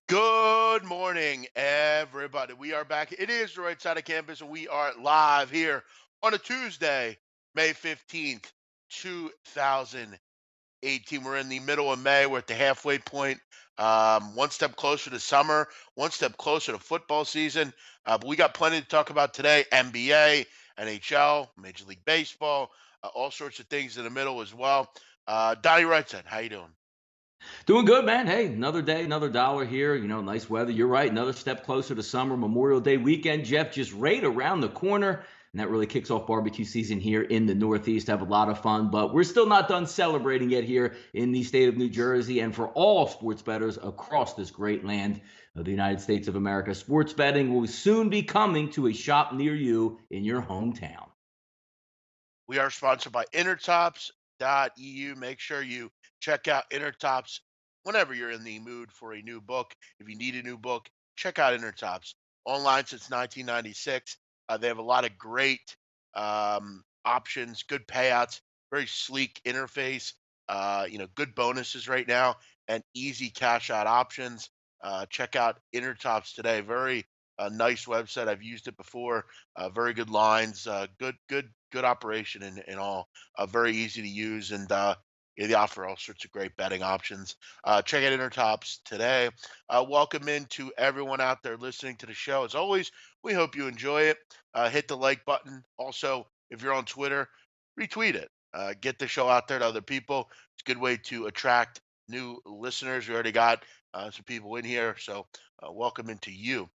Good morning, everybody. We are back. It is the right side of campus, and we are live here on a Tuesday, May 15th, 2018. We're in the middle of May. We're at the halfway point. One step closer to summer, one step closer to football season. But we got plenty to talk about today. NBA, NHL, Major League Baseball, all sorts of things in the middle as well. Donnie Rightside, how you doing? Doing good, man. Hey, another day, another dollar here. Nice weather. You're right. Another step closer to summer. Memorial Day weekend, Jeff, just right around the corner. And that really kicks off barbecue season here in the Northeast. Have a lot of fun, but we're still not done celebrating yet here in the state of New Jersey. And for all sports bettors across this great land of the United States of America, sports betting will soon be coming to a shop near you in your hometown. We are sponsored by intertops.eu. Make sure you check out Intertops whenever you're in the mood for a new book. If you need a new book, check out Intertops. Online since 1996. They have a lot of great options, good payouts, very sleek interface, good bonuses right now, and easy cash out options. Check out Intertops today. Very nice website. I've used it before. Very good lines. Good operation and all. Very easy to use, and yeah, they offer all sorts of great betting options. Check out Intertops today. Welcome in to everyone out there listening to the show. As always, we hope you enjoy it. Hit the like button. Also, if you're on Twitter, retweet it. Get the show out there to other people. It's a good way to attract new listeners. We already got some people in here, so welcome into you.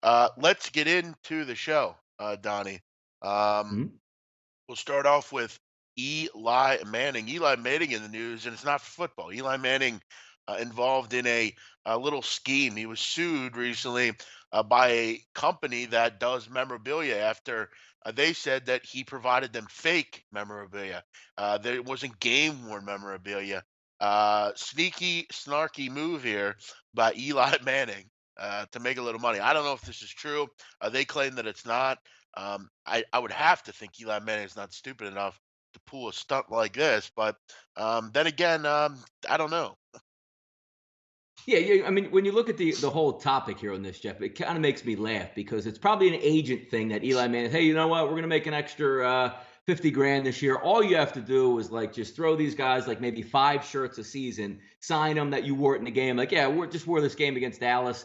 Let's get into the show, Donnie. Um, Mhm. we'll start off with Eli Manning. Eli Manning in the news, and it's not for football. Eli Manning involved in a little scheme. He was sued recently by a company that does memorabilia after they said that he provided them fake memorabilia. That it wasn't game worn memorabilia. Sneaky, snarky move here by Eli Manning to make a little money. I don't know if this is true. They claim that it's not. I would have to think Eli Manning is not stupid enough to pull a stunt like this, but then again, I don't know. Yeah, yeah. I mean, when you look at the whole topic here on this, Jeff, it kind of makes me laugh because it's probably an agent thing that Eli Manning. Hey, you know what? We're gonna make an extra 50 grand this year. All you have to do is like just throw these guys like maybe 5 shirts a season, sign them that you wore it in the game. Like, yeah, we just wore this game against Dallas.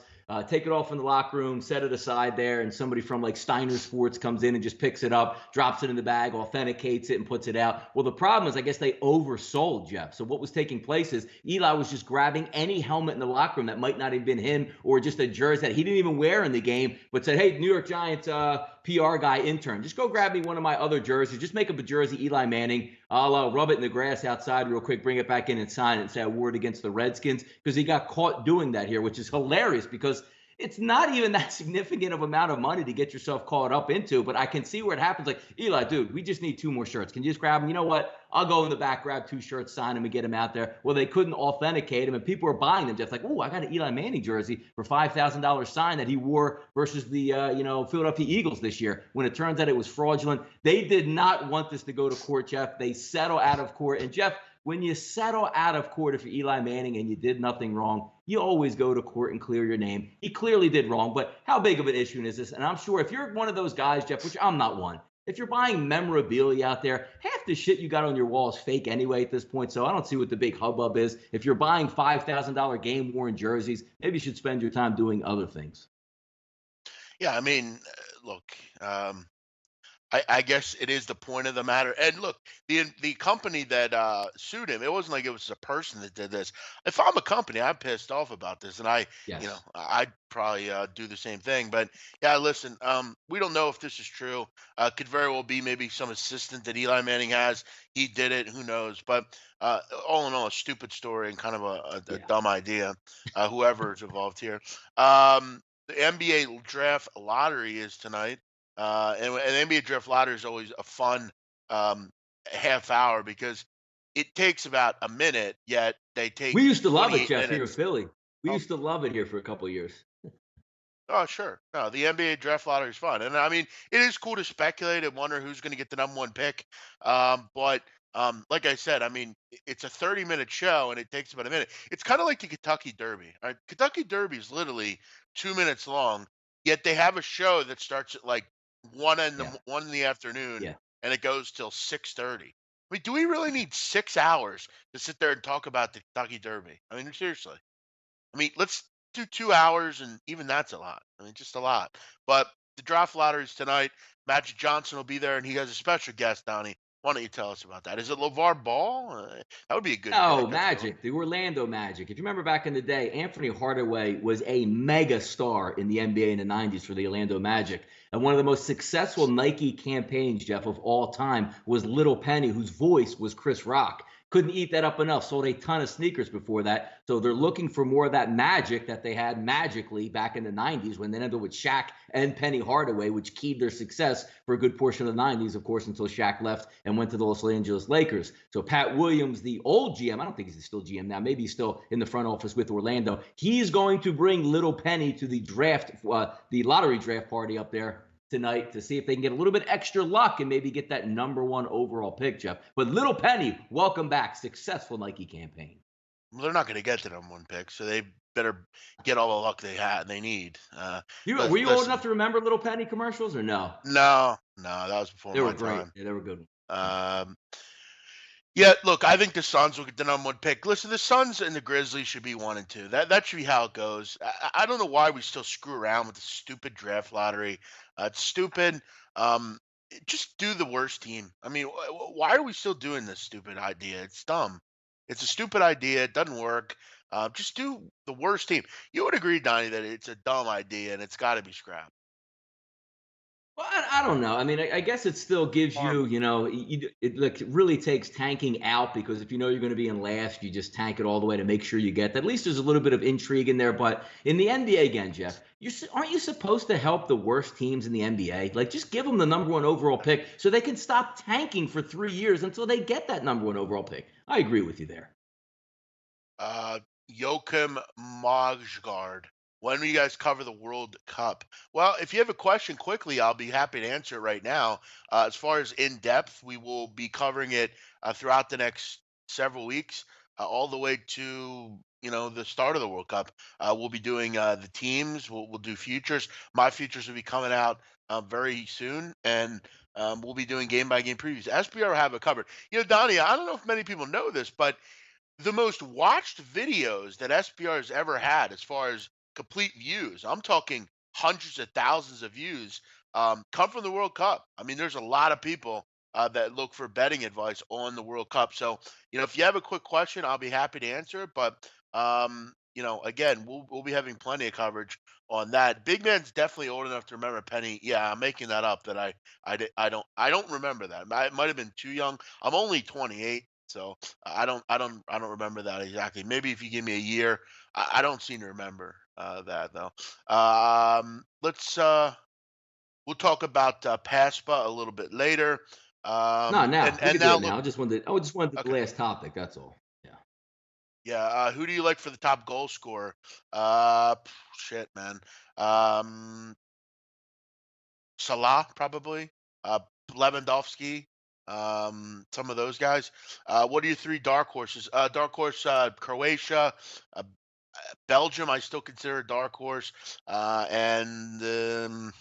Take it off in the locker room, set it aside there, and somebody from like Steiner Sports comes in and just picks it up, drops it in the bag, authenticates it, and puts it out. Well, the problem is, I guess they oversold, Jeff. So what was taking place is Eli was just grabbing any helmet in the locker room that might not have been him, or just a jersey that he didn't even wear in the game, but said, "Hey, New York Giants PR guy intern, just go grab me one of my other jerseys. Just make up a jersey, Eli Manning. I'll rub it in the grass outside real quick, bring it back in and sign it and say I wore it against the Redskins," because he got caught doing that here, which is hilarious because it's not even that significant of amount of money to get yourself caught up into, but I can see where it happens. Like, Eli, dude, we just need 2 more shirts. Can you just grab them? You know what? I'll go in the back, grab 2 shirts, sign them, and get them out there. Well, they couldn't authenticate them, and people were buying them just like, oh, I got an Eli Manning jersey for $5,000 signed that he wore versus the Philadelphia Eagles this year. When it turns out it was fraudulent, they did not want this to go to court, Jeff. They settle out of court, and Jeff, when you settle out of court if you're Eli Manning and you did nothing wrong, you always go to court and clear your name. He clearly did wrong, but how big of an issue is this? And I'm sure if you're one of those guys, Jeff, which I'm not one, if you're buying memorabilia out there, half the shit you got on your wall is fake anyway at this point. So I don't see what the big hubbub is. If you're buying $5,000 game worn jerseys, maybe you should spend your time doing other things. Yeah, I mean, look, I guess it is the point of the matter. And look, the company that sued him, it wasn't like it was a person that did this. If I'm a company, I'm pissed off about this, and Yes. I'd probably do the same thing. But yeah, listen, we don't know if this is true. Could very well be maybe some assistant that Eli Manning has. He did it. Who knows? But all in all, a stupid story and kind of a Yeah. dumb idea. Whoever is involved here. The NBA draft lottery is tonight. And NBA Draft Lottery is always a fun um, half hour because it takes about a minute, yet they We take used to love it, 28 Jeff, here in minutes. Philly. We Oh, used to love it here for a couple of years. oh, sure. No, the NBA Draft Lottery is fun, and I mean it is cool to speculate and wonder who's going to get the number one pick. But Like I said, I mean, it's a 30-minute show and it takes about a minute. It's kind of like the Kentucky Derby. Right? Kentucky Derby is literally 2 minutes long, yet they have a show that starts at like Yeah. 1 in the afternoon Yeah. and it goes till 6:30. I mean, do we really need 6 hours to sit there and talk about the Kentucky Derby? I mean, seriously. I mean, let's do 2 hours, and even that's a lot. I mean, just a lot. But the draft lotteries tonight. Magic Johnson will be there, and he has a special guest, Donnie. Why don't you tell us about that? Is it LeVar Ball? That would be a good Oh, pick, I feel. Magic, the Orlando Magic. If you remember back in the day, Anthony Hardaway was a mega star in the NBA in the 90s for the Orlando Magic. And one of the most successful Nike campaigns, Jeff, of all time was Little Penny, whose voice was Chris Rock. Couldn't eat that up enough. Sold a ton of sneakers before that. So they're looking for more of that magic that they had magically back in the 90s when they ended up with Shaq and Penny Hardaway, which keyed their success for a good portion of the 90s, of course, until Shaq left and went to the Los Angeles Lakers. So Pat Williams, the old GM, I don't think he's still GM now. Maybe he's still in the front office with Orlando. He's going to bring Little Penny to the lottery draft party up there tonight to see if they can get a little bit extra luck and maybe get that number one overall pick, Jeff. But Little Penny, welcome back. Successful Nike campaign. Well, they're not going to get the number one pick, so they better get all the luck they need. Were you old Listen, enough to remember Little Penny commercials or no? no, that was before They were my great. time. Yeah, they were good. Yeah. Um, Yeah, look, I think the Suns will get the number one pick. Listen, the Suns and the Grizzlies should be 1 and 2. That should be how it goes. I don't know why we still screw around with the stupid draft lottery. It's stupid. Just do the worst team. I mean, why are we still doing this stupid idea? It's dumb. It's a stupid idea. It doesn't work. Just do the worst team. You would agree, Donnie, that it's a dumb idea and it's got to be scrapped. Well, I don't know. I mean, I guess it still gives you, Horrible. it like it really takes tanking out because if you know you're going to be in last, you just tank it all the way to make sure you get that. At least there's a little bit of intrigue in there. But in the NBA again, Jeff, aren't you supposed to help the worst teams in the NBA? Like, just give them the number one overall pick so they can stop tanking for 3 years until they get that number one overall pick. I agree with you there. Uh, Joachim Magsgaard. When will you guys cover the World Cup? Well, if you have a question quickly, I'll be happy to answer it right now. As far as in depth, we will be covering it throughout the next several weeks, all the way to the start of the World Cup. We'll be doing the teams. We'll do futures. My futures will be coming out very soon, and we'll be doing game by game previews. SBR will have it covered. Donnie, I don't know if many people know this, but the most watched videos that SBR has ever had as far as complete views, I'm talking hundreds of thousands of views, come from the World Cup. I mean, there's a lot of people that look for betting advice on the World Cup. So, if you have a quick question, I'll be happy to answer it. But, again, we'll be having plenty of coverage on that. Big man's definitely old enough to remember Penny. Yeah, I'm making that up. That I don't remember that. I might have been too young. I'm only 28, so I don't remember that exactly. Maybe if you give me a year, I don't seem to remember that though. Let's we'll talk about PASPA a little bit later. No, now we And could do now it look, now. I just wanted the okay, last topic. That's all. Yeah. yeah. Who do you like for the top goal scorer? Shit, man. Um, Salah probably. Lewandowski. Some of those guys. What are your three dark horses? Dark horse, Croatia, uh, Belgium. I still consider a dark horse, and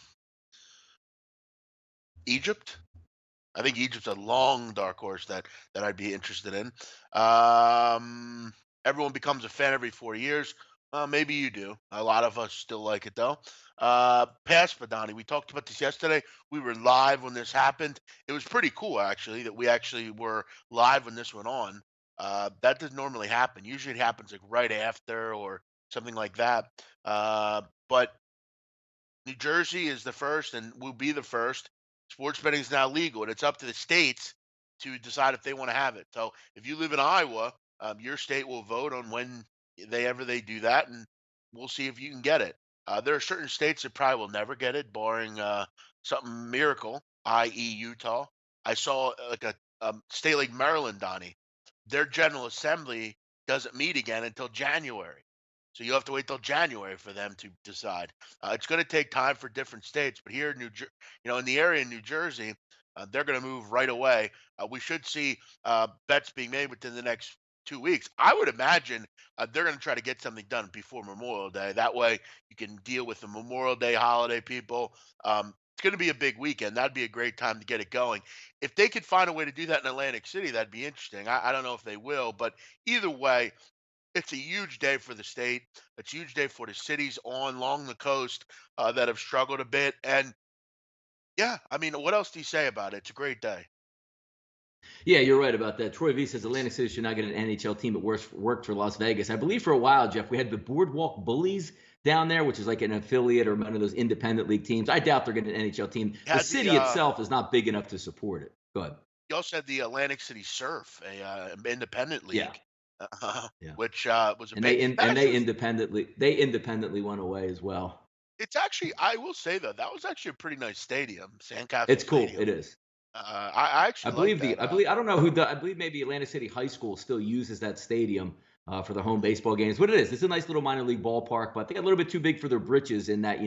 Egypt. I think Egypt's a long dark horse that I'd be interested in. Um, Everyone becomes a fan every 4 years. Maybe you do. A lot of us still like it though. Pass Badani. We talked about this yesterday. We were live when this happened. It was pretty cool actually that we actually were live when this went on. That doesn't normally happen. Usually it happens like right after or something like that. But New Jersey is the first and will be the first. Sports betting is now legal, and it's up to the states to decide if they want to have it. So if you live in Iowa, your state will vote on when they do that, and we'll see if you can get it. There are certain states that probably will never get it, barring something miracle, i.e., Utah. I saw like a state like Maryland, Donnie. Their General Assembly doesn't meet again until January. So you have to wait till January for them to decide. It's going to take time for different states, but here in in the area in New Jersey, They're going to move right away. We should see bets being made within the next 2 weeks. I would imagine they're going to try to get something done before Memorial Day. That way, you can deal with the Memorial Day holiday people. It's going to be a big weekend. That'd be a great time to get it going. If they could find a way to do that in Atlantic City, that'd be interesting. I don't know if they will, but either way, it's a huge day for the state. It's a huge day for the cities on along the coast that have struggled a bit. And yeah, I mean, what else do you say about it? It's a great day. Yeah, you're right about that. Troy V says Atlantic City should not get an NHL team. It worked for Las Vegas. I believe for a while, Jeff, we had the Boardwalk Bullies down there, which is like an affiliate or one of those independent league teams. I doubt they're getting an NHL team. You The had the city itself is not big enough to support it. Go ahead. you also had the Atlantic City Surf, a independent Yeah, league, yeah. which was a And big. That they actually was. independently went away as well. It's actually, I will say though, that was actually a pretty nice stadium, Sandcastle It's cool. Stadium. It is. I actually like that. I don't know who the I believe maybe Atlantic City High School still uses that stadium for their home baseball games. What it is, it's a nice little minor league ballpark, but they got a little bit too big for their britches in that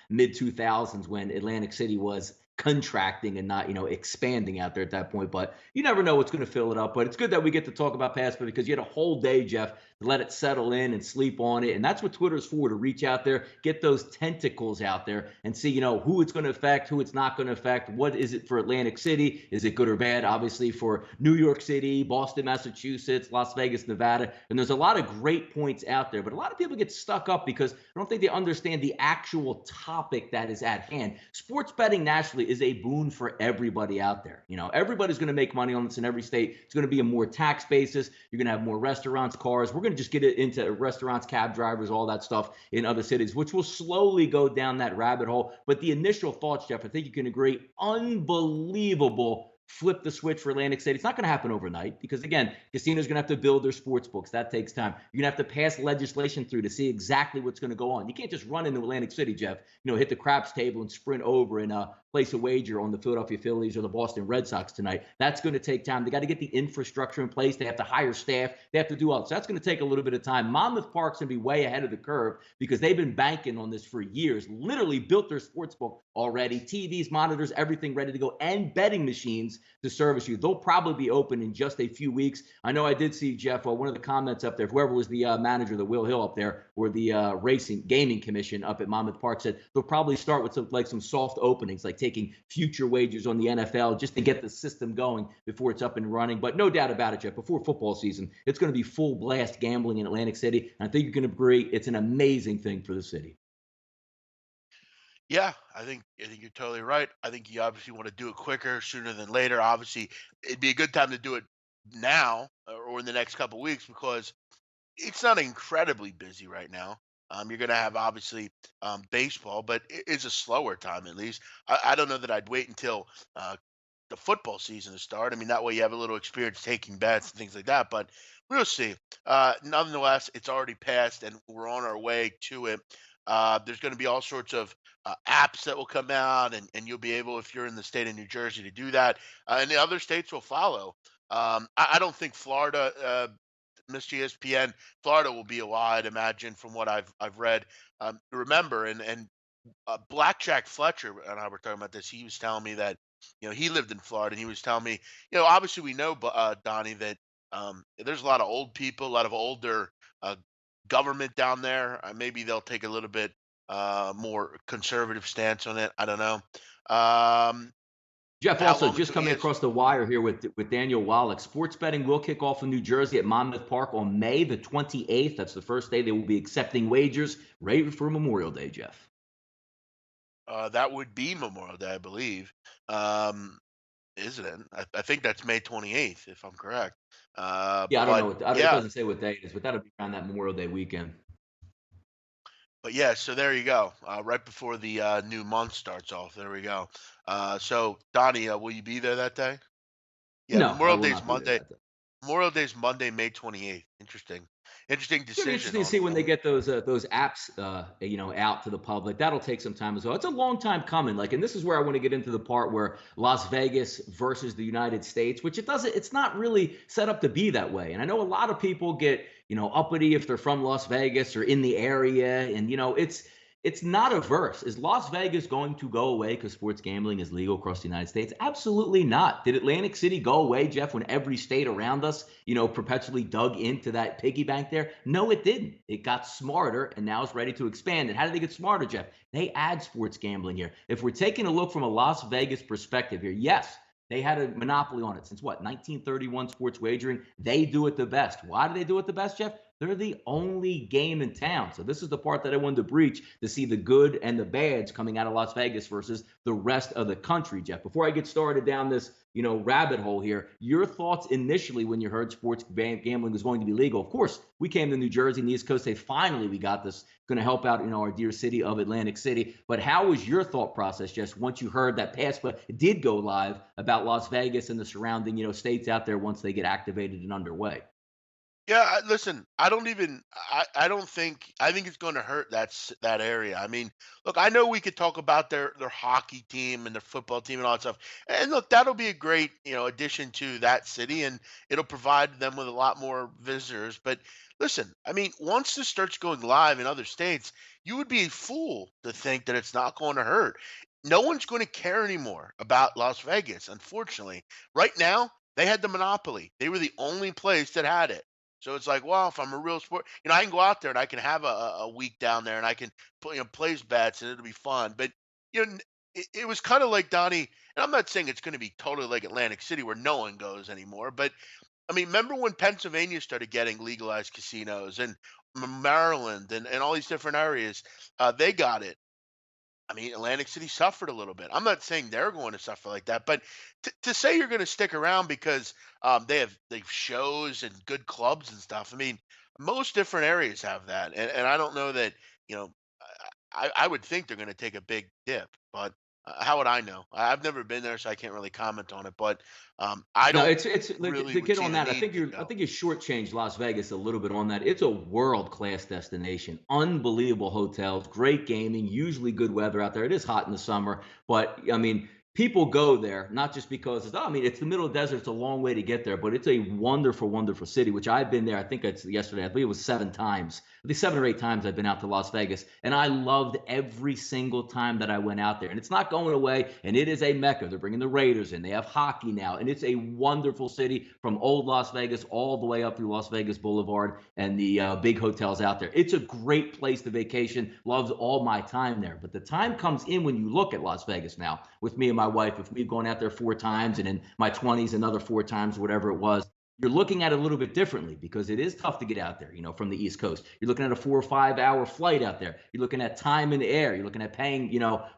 mid 2000s when Atlantic City was contracting and not expanding out there at that point. But you never know what's going to fill it up. But it's good that we get to talk about PASPA because you had a whole day, Jeff, to let it settle in and sleep on it. And that's what Twitter's for, to reach out there, get those tentacles out there and see, who it's going to affect, who it's not going to affect. What is it for Atlantic City? Is it good or bad? Obviously for New York City, Boston, Massachusetts, Las Vegas, Nevada. And there's a lot of great points out there, but a lot of people get stuck up because I don't think they understand the actual topic that is at hand. Sports betting nationally is a boon for everybody out there. Everybody's going to make money on this in every state. It's going to be a more tax basis. You're going to have more restaurants, cars. We're going to just get it into restaurants, cab drivers, all that stuff in other cities, which will slowly go down that rabbit hole. But the initial thoughts, Jeff, I think you can agree, unbelievable flip the switch for Atlantic City. It's not going to happen overnight because, again, casinos are going to have to build their sports books. That takes time. You're going to have to pass legislation through to see exactly what's going to go on. You can't just run into Atlantic City, Jeff, hit the craps table and sprint over and place a wager on the Philadelphia Phillies or the Boston Red Sox tonight. That's going to take time. They got to get the infrastructure in place. They have to hire staff. They have to do all that. So that's going to take a little bit of time. Monmouth Park's going to be way ahead of the curve because they've been banking on this for years, literally built their sports book already, TVs, monitors, everything ready to go, and betting machines to service you. They'll probably be open in just a few weeks. I know I did see, Jeff, one of the comments up there, whoever was the manager, the Will Hill up there, or the Racing Gaming Commission up at Monmouth Park, said they'll probably start with some soft openings, like taking future wagers on the NFL just to get the system going before it's up and running. But no doubt about it, Jeff, before football season, it's going to be full blast gambling in Atlantic City. And I think you can agree it's an amazing thing for the city. Yeah, I think you're totally right. I think you obviously want to do it quicker, sooner than later. Obviously, it'd be a good time to do it now or in the next couple weeks because it's not incredibly busy right now. You're going to have obviously baseball, but it is a slower time at least. I don't know that I'd wait until the football season to start. I mean, that way you have a little experience taking bets and things like that. But we'll see. Nonetheless, it's already passed, and we're on our way to it. There's going to be all sorts of apps that will come out, and you'll be able, if you're in the state of New Jersey, to do that, and the other states will follow. I don't think Florida, Mr. ESPN, Florida will be a while, I'd imagine, from what I've read. Remember, and Blackjack Fletcher and I were talking about this. He was telling me that he lived in Florida, and he was telling me, obviously we know, Donnie, that there's a lot of old people, a lot of older uh, government down there. Maybe they'll take a little bit more conservative stance on it. I don't know. Jeff, How also long just until coming ES? across the wire here with Daniel Wallach. Sports betting will kick off in New Jersey at Monmouth Park on May the 28th. That's the first day they will be accepting wagers right for Memorial Day, Jeff. That would be Memorial Day, I believe. Um, isn't it? I think that's May 28th, if I'm correct. Yeah, I don't know. But It yeah, doesn't say what day it is, but that'll be around that Memorial Day weekend. but yeah. So there you go. Right before the new month starts off. There we go. So Donnie, will you be there that day? Yeah, No, I will not be there that day. Memorial Day's Monday, May 28th. Interesting It's gonna be decision interesting to see when on. they get those apps out to the public. That'll take some time as well. It's a long time coming. Like, and this is where I want to get into the part where Las Vegas versus the United States, which it's not really set up to be that way. And I know a lot of people get uppity if they're from Las Vegas or in the area, and It's not a verse. Is Las Vegas going to go away because sports gambling is legal across the United States? Absolutely not. Did Atlantic City go away, Jeff, when every state around us, perpetually dug into that piggy bank there? No, it didn't. It got smarter and now it's ready to expand. And how did they get smarter, Jeff? They add sports gambling here. If we're taking a look from a Las Vegas perspective here, yes, they had a monopoly on it since what, 1931 sports wagering. They do it the best. Why do they do it the best, Jeff? They're the only game in town. So this is the part that I wanted to breach to see the good and the bads coming out of Las Vegas versus the rest of the country, Jeff. Before I get started down this, rabbit hole here, your thoughts initially when you heard sports gambling was going to be legal. Of course, we came to New Jersey and the East Coast. Say, finally, we got this. Going to help out, our dear city of Atlantic City. But how was your thought process just once you heard that PASPA did go live about Las Vegas and the surrounding, states out there once they get activated and underway? Yeah, listen, I don't even I don't think I think it's going to hurt that area. I mean, look, I know we could talk about their hockey team and their football team and all that stuff. And look, that'll be a great, addition to that city and it'll provide them with a lot more visitors. But listen, I mean, once this starts going live in other states, you would be a fool to think that it's not going to hurt. No one's going to care anymore about Las Vegas, unfortunately. Right now, they had the monopoly. They were the only place that had it. So it's like, well, if I'm a real sport, I can go out there and I can have a week down there and I can put, place bets and it'll be fun. But, it was kind of like Donnie, and I'm not saying it's going to be totally like Atlantic City where no one goes anymore. But I mean, remember when Pennsylvania started getting legalized casinos and Maryland and all these different areas, they got it. I mean, Atlantic City suffered a little bit. I'm not saying they're going to suffer like that, but to say you're going to stick around because they have shows and good clubs and stuff. I mean, most different areas have that, and I don't know that you know. I would think they're going to take a big dip, but how would I know? I've never been there, so I can't really comment on it. But I No, don't it's like, really to would get see on the that. need to I go. think you shortchanged Las Vegas a little bit on that. It's a world class destination, unbelievable hotels, great gaming, usually good weather out there. It is hot in the summer, but I mean, people go there not just because it's. I mean, it's the middle of the desert. It's a long way to get there, but it's a wonderful, wonderful city. Which I've been there. I think it's yesterday. I believe it was 7 times. I think 7 or 8 times I've been out to Las Vegas, and I loved every single time that I went out there. And it's not going away, and it is a mecca. They're bringing the Raiders in. They have hockey now, and it's a wonderful city from old Las Vegas all the way up through Las Vegas Boulevard and the big hotels out there. It's a great place to vacation. Loves all my time there. But the time comes in when you look at Las Vegas now with me and my wife. If we've gone out there 4 times and in my 20s another 4 times, whatever it was, you're looking at it a little bit differently because it is tough to get out there, from the East Coast. You're looking at a 4 or 5 hour flight out there. You're looking at time in the air. You're looking at paying,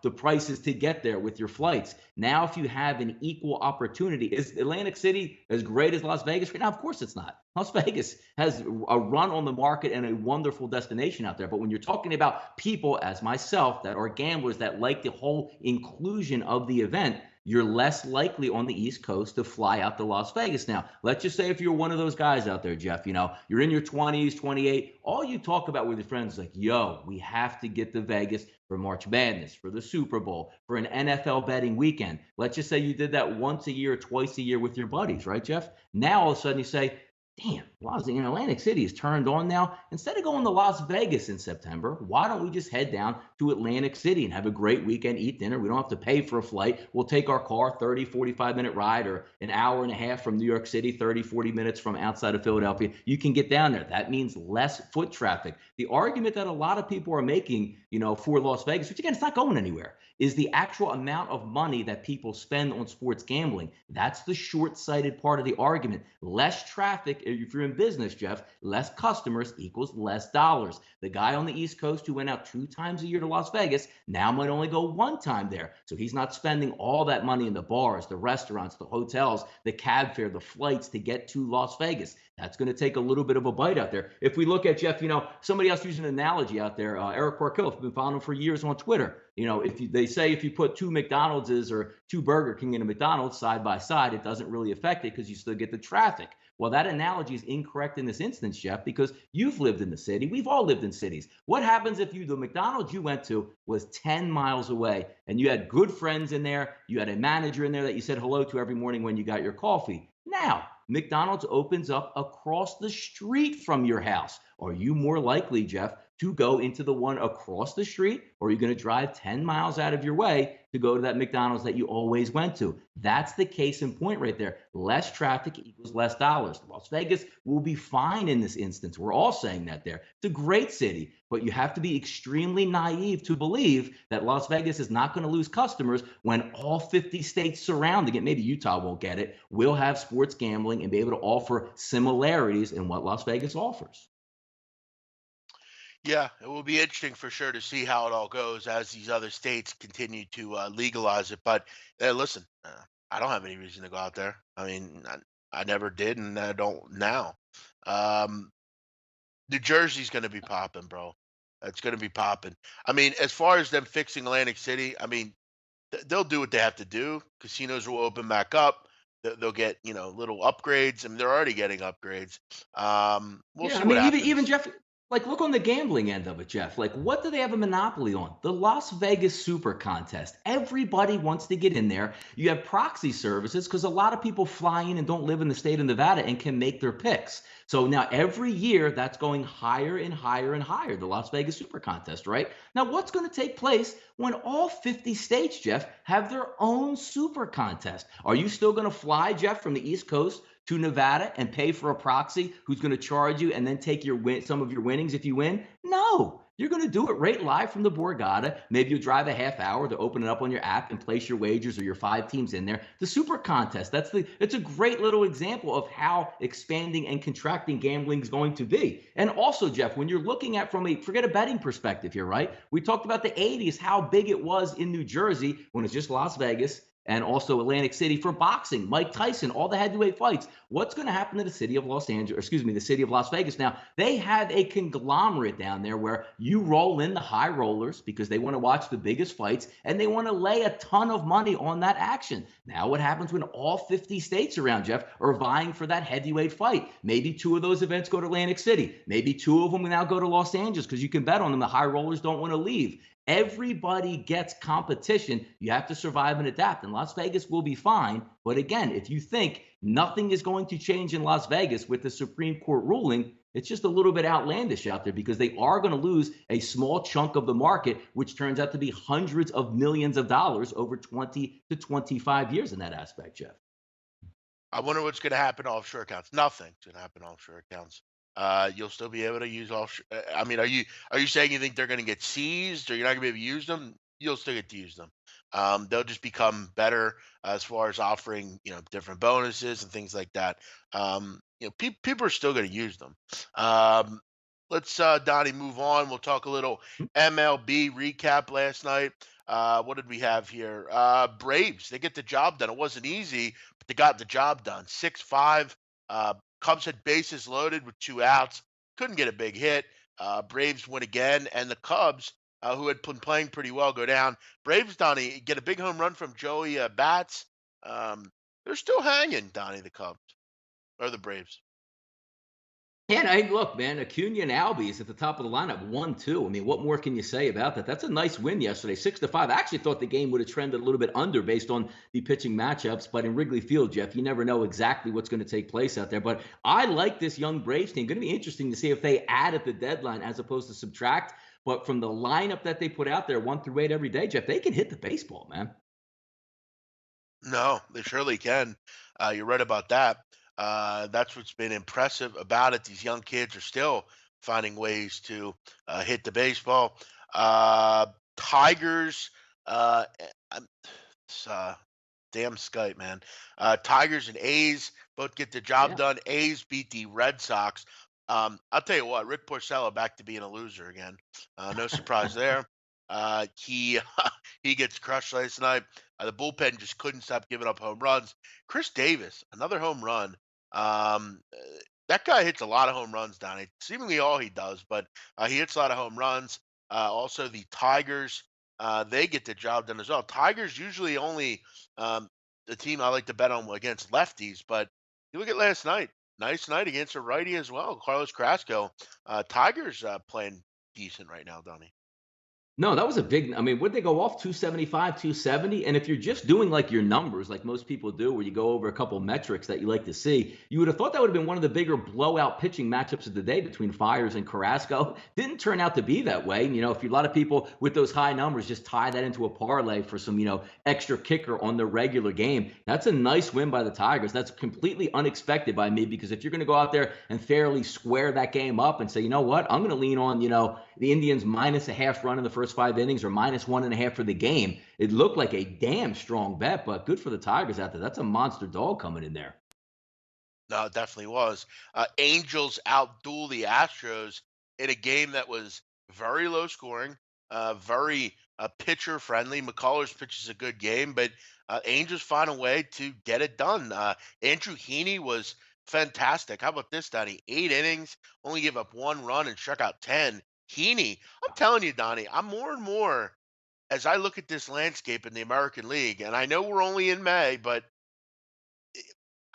the prices to get there with your flights. Now, if you have an equal opportunity, is Atlantic City as great as Las Vegas right now? Of course it's not. Las Vegas has a run on the market and a wonderful destination out there. But when you're talking about people as myself that are gamblers that like the whole inclusion of the event, you're less likely on the East Coast to fly out to Las Vegas. Now, let's just say if you're one of those guys out there, Jeff, you're in your 20s, 28, all you talk about with your friends is like, yo, we have to get to Vegas for March Madness, for the Super Bowl, for an NFL betting weekend. Let's just say you did that once a year, twice a year with your buddies, right, Jeff? Now all of a sudden you say, damn, Atlantic City is turned on now. Instead of going to Las Vegas in September, why don't we just head down to Atlantic City and have a great weekend, eat dinner? We don't have to pay for a flight. We'll take our car, 30, 45-minute ride or an hour and a half from New York City, 30, 40 minutes from outside of Philadelphia. You can get down there. That means less foot traffic. The argument that a lot of people are making, for Las Vegas, which again, it's not going anywhere, is the actual amount of money that people spend on sports gambling. That's the short-sighted part of the argument. Less traffic, if you're in business, Jeff, less customers equals less dollars. The guy on the East Coast who went out 2 times a year to Las Vegas now might only go 1 time there. So he's not spending all that money in the bars, the restaurants, the hotels, the cab fare, the flights to get to Las Vegas. That's going to take a little bit of a bite out there. If we look at, Jeff, somebody else using an analogy out there, Eric Parkill, I've been following him for years on Twitter. They say if you put 2 McDonald's or 2 Burger King in a McDonald's side by side, it doesn't really affect it because you still get the traffic. Well, that analogy is incorrect in this instance, Jeff, because you've lived in the city. We've all lived in cities. What happens if the McDonald's you went to was 10 miles away and you had good friends in there, you had a manager in there that you said hello to every morning when you got your coffee? Now, McDonald's opens up across the street from your house. Are you more likely, Jeff, to go into the one across the street, or are you going to drive 10 miles out of your way to go to that McDonald's that you always went to? That's the case in point right there. Less traffic equals less dollars. Las Vegas will be fine in this instance. We're all saying that there. It's a great city, but you have to be extremely naive to believe that Las Vegas is not going to lose customers when all 50 states surrounding it, maybe Utah won't get it, will have sports gambling and be able to offer similarities in what Las Vegas offers. Yeah, it will be interesting for sure to see how it all goes as these other states continue to legalize it. But listen, I don't have any reason to go out there. I mean, I never did, and I don't now. Um, New Jersey's going to be popping, bro. It's going to be popping. I mean, as far as them fixing Atlantic City, I mean, they'll do what they have to do. Casinos will open back up. They'll get little upgrades. I mean, they're already getting upgrades. We'll Yeah, see I what mean, even happens. Jeff, like look on the gambling end of it, Jeff. Like, what do they have a monopoly on? The Las Vegas Super Contest. Everybody wants to get in there. You have proxy services because a lot of people fly in and don't live in the state of Nevada and can make their picks. So now every year that's going higher and higher and higher, the Las Vegas Super Contest, right? Now, what's going to take place when all 50 states, Jeff, have their own super contest? Are you still going to fly, Jeff, from the East Coast to Nevada and pay for a proxy who's going to charge you and then take some of your winnings if you win? No. You're going to do it right live from the Borgata. Maybe you'll drive a half hour to open it up on your app and place your wagers or your five teams in there. The super contest. It's a great little example of how expanding and contracting gambling is going to be. And also, Jeff, when you're looking at from a forget a betting perspective here, right? We talked about the 80s, how big it was in New Jersey when it's just Las Vegas and also Atlantic City for boxing, Mike Tyson, all the heavyweight fights. What's going to happen to the city of Los Angeles, or excuse me, the city of Las Vegas? Now, they have a conglomerate down there where you roll in the high rollers because they want to watch the biggest fights and they want to lay a ton of money on that action. Now, what happens when all 50 states around, Jeff, are vying for that heavyweight fight? Maybe two of those events go to Atlantic City. Maybe two of them now go to Los Angeles because you can bet on them. The high rollers don't want to leave. Everybody gets competition. You have to survive and adapt. And Las Vegas will be fine. But again, if you think nothing is going to change in Las Vegas with the Supreme Court ruling, it's just a little bit outlandish out there because they are going to lose a small chunk of the market, which turns out to be hundreds of millions of dollars over 20 to 25 years in that aspect, Jeff. I wonder what's going to happen to offshore accounts. Nothing's going to happen to offshore accounts. You'll still be able to use offshore. I mean, are you saying you think they're going to get seized, or you're not going to be able to use them? You'll still get to use them. They'll just become better as far as offering, different bonuses and things like that. People are still going to use them. Um, let's Donnie move on. We'll talk a little MLB recap last night. What did we have here? Braves, they get the job done. It wasn't easy, but they got the job done. 6-5. Cubs had bases loaded with two outs. Couldn't get a big hit. Braves win again, and the Cubs, who had been playing pretty well, go down. Braves, Donnie, get a big home run from Joey Bats. Um, they're still hanging, Donnie, the Cubs or the Braves. And I look, man, Acuna and Albie is at the top of the lineup, 1-2. I mean, what more can you say about that? That's a nice win yesterday, 6-5. I actually thought the game would have trended a little bit under based on the pitching matchups, but in Wrigley Field, Jeff, you never know exactly what's going to take place out there. But I like this young Braves team. Going to be interesting to see if they add at the deadline as opposed to subtract. But from the lineup that they put out there, 1 through 8 every day, Jeff, they can hit the baseball, man. No, they surely can. You're right about that. That's what's been impressive about it. These young kids are still finding ways to hit the baseball. Tigers, it's, damn Skype, man. Tigers and A's both get the job Yeah. done. A's beat the Red Sox. I'll tell you what, Rick Porcello back to being a loser again. No surprise there. He he gets crushed last night. The bullpen just couldn't stop giving up home runs. Chris Davis, another home run. That guy hits a lot of home runs, Donnie. Seemingly all he does, but he hits a lot of home runs. Also, the Tigers, they get the job done as well. Tigers usually only the team I like to bet on against lefties, but you look at last night. Nice night against a righty as well, Carlos Carrasco. Tigers playing decent right now, Donnie. No, that was a big. I mean, would they go off 275, 270? And if you're just doing like your numbers, like most people do, where you go over a couple metrics that you like to see, you would have thought that would have been one of the bigger blowout pitching matchups of the day between Fires and Carrasco. Didn't turn out to be that way. And, if a lot of people with those high numbers just tie that into a parlay for some, extra kicker on the regular game, that's a nice win by the Tigers. That's completely unexpected by me because if you're going to go out there and fairly square that game up and say, you know what, I'm going to lean on, the Indians minus a half run in the first 5 innings or minus 1.5 for the game. It looked like a damn strong bet, but good for the Tigers out there. That's a monster dog coming in there. No, it definitely was. Angels outduel the Astros in a game that was very low scoring, very pitcher friendly. McCullers pitches a good game, but Angels find a way to get it done. Andrew Heaney was fantastic. How about this, Donnie? 8 innings, only give up 1 run and struck out 10. Heaney, I'm telling you, Donnie, I'm more and more as I look at this landscape in the American League, and I know we're only in May, but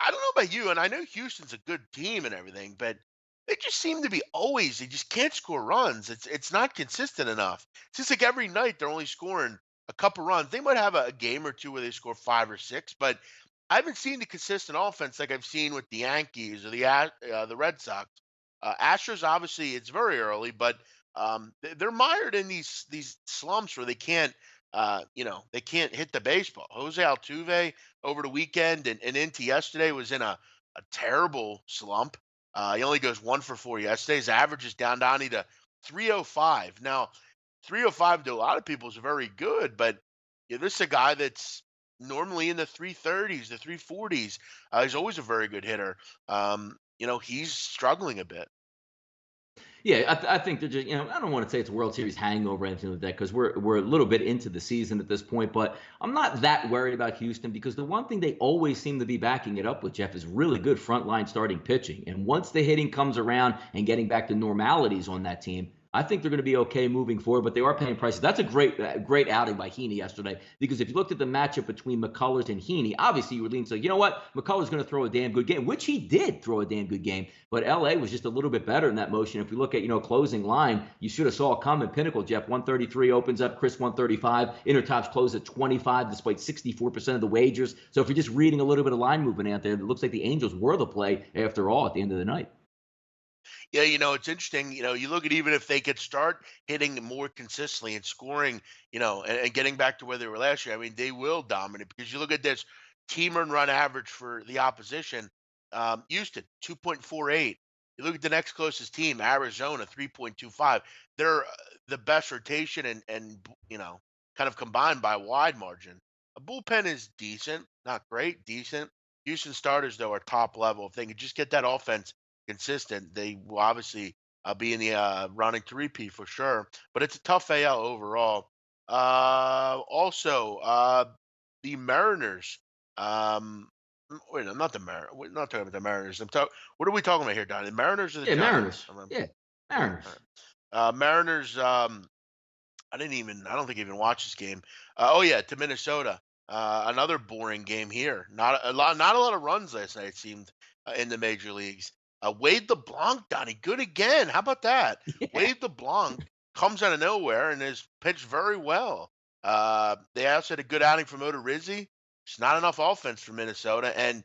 I don't know about you, and I know Houston's a good team and everything, but they just seem to be always they just can't score runs. It's not consistent enough. It's just like every night they're only scoring a couple runs. They might have a game or two where they score 5 or 6, but I haven't seen the consistent offense like I've seen with the Yankees or the Red Sox. Astros obviously it's very early, but they're mired in these slumps where they can't they can't hit the baseball. Jose Altuve over the weekend and into yesterday was in a terrible slump. He only goes 1 for 4 yesterday. His average is down Donnie to 305. Now, 305 to a lot of people is very good, but this is a guy that's normally in the 330s, the 340s. He's always a very good hitter. He's struggling a bit. Yeah, I think they're just, I don't want to say it's a World Series hangover or anything like that because we're a little bit into the season at this point, but I'm not that worried about Houston because the one thing they always seem to be backing it up with, Jeff, is really good frontline starting pitching. And once the hitting comes around and getting back to normalities on that team, I think they're going to be okay moving forward, but they are paying prices. That's a great outing by Heaney yesterday because if you looked at the matchup between McCullers and Heaney, obviously you would lean to, you know what, McCullers going to throw a damn good game, which he did throw a damn good game, but LA was just a little bit better in that motion. If you look at, closing line, you should have saw it coming. Pinnacle, Jeff, 133 opens up, Chris 135, Intertops closed at 25 despite 64% of the wagers. So if you're just reading a little bit of line movement out there, it looks like the Angels were the play after all at the end of the night. Yeah, it's interesting. You look at even if they could start hitting more consistently and scoring, and getting back to where they were last year. I mean, they will dominate because you look at this team earned run average for the opposition. Houston 2.48. You look at the next closest team, Arizona 3.25. They're the best rotation and kind of combined by a wide margin. A bullpen is decent, not great, decent. Houston starters though are top level. If they could just get that offense consistent, they will obviously be in the running to repeat for sure. But it's a tough AL overall. Also, the Mariners. Wait, I'm not the Mariners. We're not talking about the Mariners. What are we talking about here, Don? The Mariners or the Yeah, Giants? Mariners. Yeah, Mariners. All right. Mariners. I don't think I even watched this game. Oh yeah, to Minnesota. Another boring game here. Not a lot of runs last night. It seemed in the major leagues. Wade LeBlanc, Donnie, good again. How about that? Yeah. Wade LeBlanc comes out of nowhere and has pitched very well. They also had a good outing from Odorizzi. It's not enough offense for Minnesota, and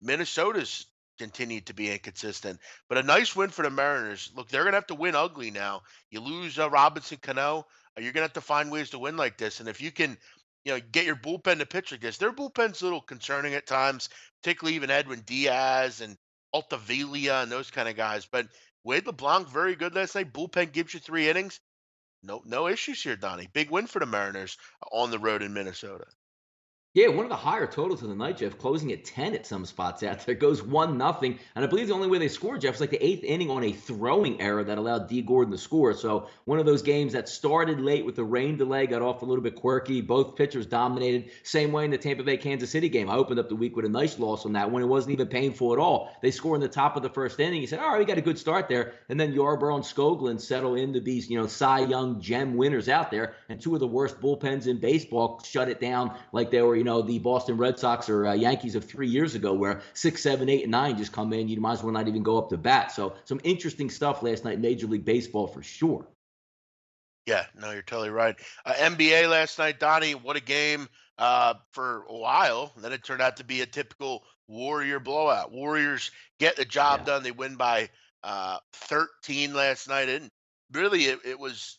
Minnesota's continued to be inconsistent. But a nice win for the Mariners. Look, they're gonna have to win ugly now. You lose Robinson Cano, you're gonna have to find ways to win like this. And if you can, get your bullpen to pitch like this, their bullpen's a little concerning at times, particularly even Edwin Diaz and Altavilla and those kind of guys. But Wade LeBlanc, very good last night. Bullpen gives you 3 innings. No issues here, Donnie. Big win for the Mariners on the road in Minnesota. Yeah, one of the higher totals of the night, Jeff, closing at 10 at some spots out there. Goes 1-0. And I believe the only way they scored, Jeff, was like the eighth inning on a throwing error that allowed D. Gordon to score. So one of those games that started late with the rain delay, got off a little bit quirky. Both pitchers dominated. Same way in the Tampa Bay Kansas City game. I opened up the week with a nice loss on that one. It wasn't even painful at all. They score in the top of the first inning. You said, all right, we got a good start there. And then Yarbrough and Skoglund settle in to be, Cy Young gem winners out there. And two of the worst bullpens in baseball shut it down like they were, the Boston Red Sox or Yankees of 3 years ago, where 6, 7, 8, and 9 just come in. You might as well not even go up to bat. So some interesting stuff last night in Major League Baseball for sure. Yeah, no, you're totally right. NBA last night, Donnie, what a game for a while. And then it turned out to be a typical Warrior blowout. Warriors get the job Yeah. done. They win by 13 last night. And really, it was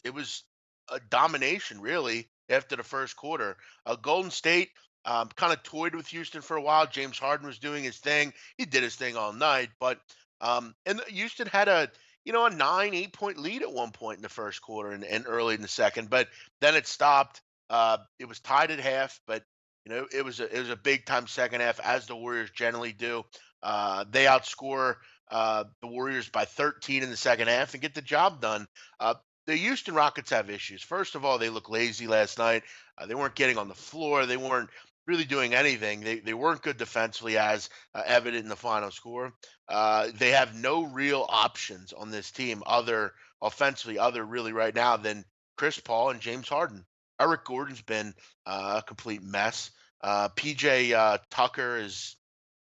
a domination, really, after the first quarter. Golden State kind of toyed with Houston for a while. James Harden was doing his thing. He did his thing all night. But and Houston had a 9, 8 point lead at one point in the first quarter and early in the second, but then it stopped. It was tied at half, but it was a big time second half, as the Warriors generally do. They outscore the Warriors by 13 in the second half and get the job done. Uh, the Houston Rockets have issues. First of all, they look lazy last night. They weren't getting on the floor. They weren't really doing anything. They weren't good defensively, as evident in the final score. They have no real options on this team other offensively, other really right now than Chris Paul and James Harden. Eric Gordon's been a complete mess. PJ Tucker is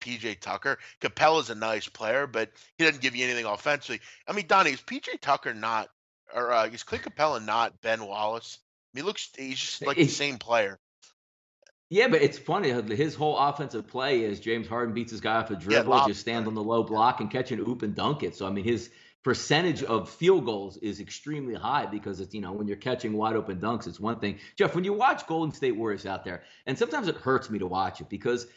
PJ Tucker. Capella's a nice player, but he doesn't give you anything offensively. I mean, Donnie, is PJ Tucker not, or is Clint Capella not Ben Wallace? I mean, he's just like the same player. Yeah, but it's funny how his whole offensive play is James Harden beats his guy off a Yeah, dribble, lob just stand guy. on the low Yeah, block and catch an oop and dunk it. So I mean, his percentage yeah. of field goals is extremely high because it's when you're catching wide open dunks, it's one thing. Jeff, when you watch Golden State Warriors out there, and sometimes it hurts me to watch it because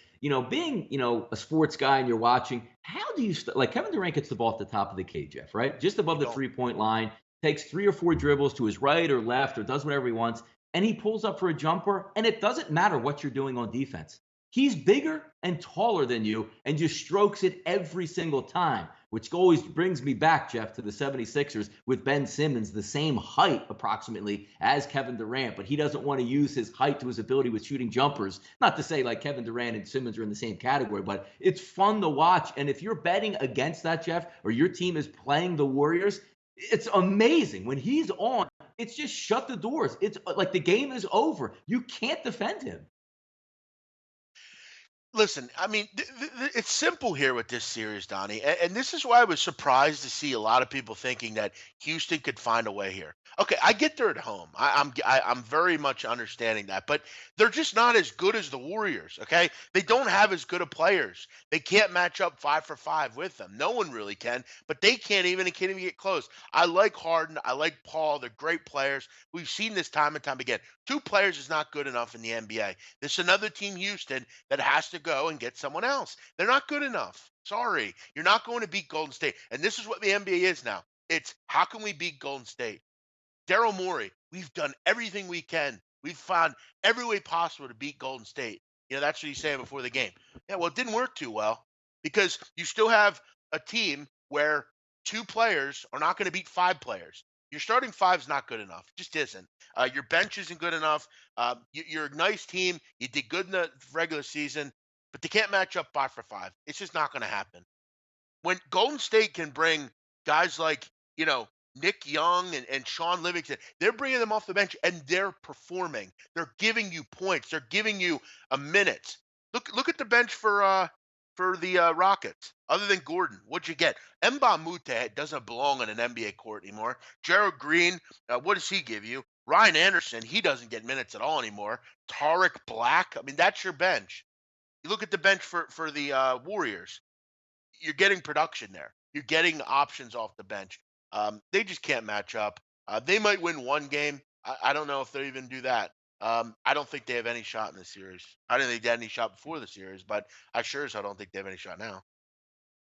being a sports guy and you're watching, how do you like Kevin Durant gets the ball at the top of the key, Jeff, right, just You above the don't. 3 point line, takes 3 or 4 dribbles to his right or left or does whatever he wants and he pulls up for a jumper, and it doesn't matter what you're doing on defense. He's bigger and taller than you and just strokes it every single time, which always brings me back, Jeff, to the 76ers with Ben Simmons, the same height approximately as Kevin Durant, but he doesn't want to use his height to his ability with shooting jumpers. Not to say like Kevin Durant and Simmons are in the same category, but it's fun to watch. And if you're betting against that, Jeff, or your team is playing the Warriors, it's amazing. When he's on, it's just shut the doors. It's like the game is over. You can't defend him. Listen, I mean, it's simple here with this series, Donnie, and this is why I was surprised to see a lot of people thinking that Houston could find a way here. Okay, I get they're at home. I'm very much understanding that, but they're just not as good as the Warriors. Okay, they don't have as good of players. They can't match up 5 for 5 with them. No one really can, but they can't even get close. I like Harden. I like Paul. They're great players. We've seen this time and time again. Two players is not good enough in the NBA. There's another team, Houston, that has to go and get someone else. They're not good enough. Sorry. You're not going to beat Golden State. And this is what the NBA is now. It's how can we beat Golden State? Daryl Morey, we've done everything we can. We've found every way possible to beat Golden State. That's what he's saying before the game. Yeah, well, it didn't work too well because you still have a team where two players are not going to beat five players. Your starting five's not good enough. It just isn't. Your bench isn't good enough. You're a nice team. You did good in the regular season, but they can't match up 5 for 5. It's just not going to happen. When Golden State can bring guys like, Nick Young and Sean Livingston, they're bringing them off the bench and they're performing. They're giving you points. They're giving you a minute. Look at the bench for the Rockets. Other than Gordon, what'd you get? Mbah Moute doesn't belong on an NBA court anymore. Gerald Green, what does he give you? Ryan Anderson, he doesn't get minutes at all anymore. Tarek Black, I mean, that's your bench. You look at the bench for the Warriors, you're getting production there. You're getting options off the bench. They just can't match up. They might win one game. I don't know if they'll even do that. I don't think they have any shot in the series. I didn't think they had any shot before the series, but I sure as hell don't think they have any shot now.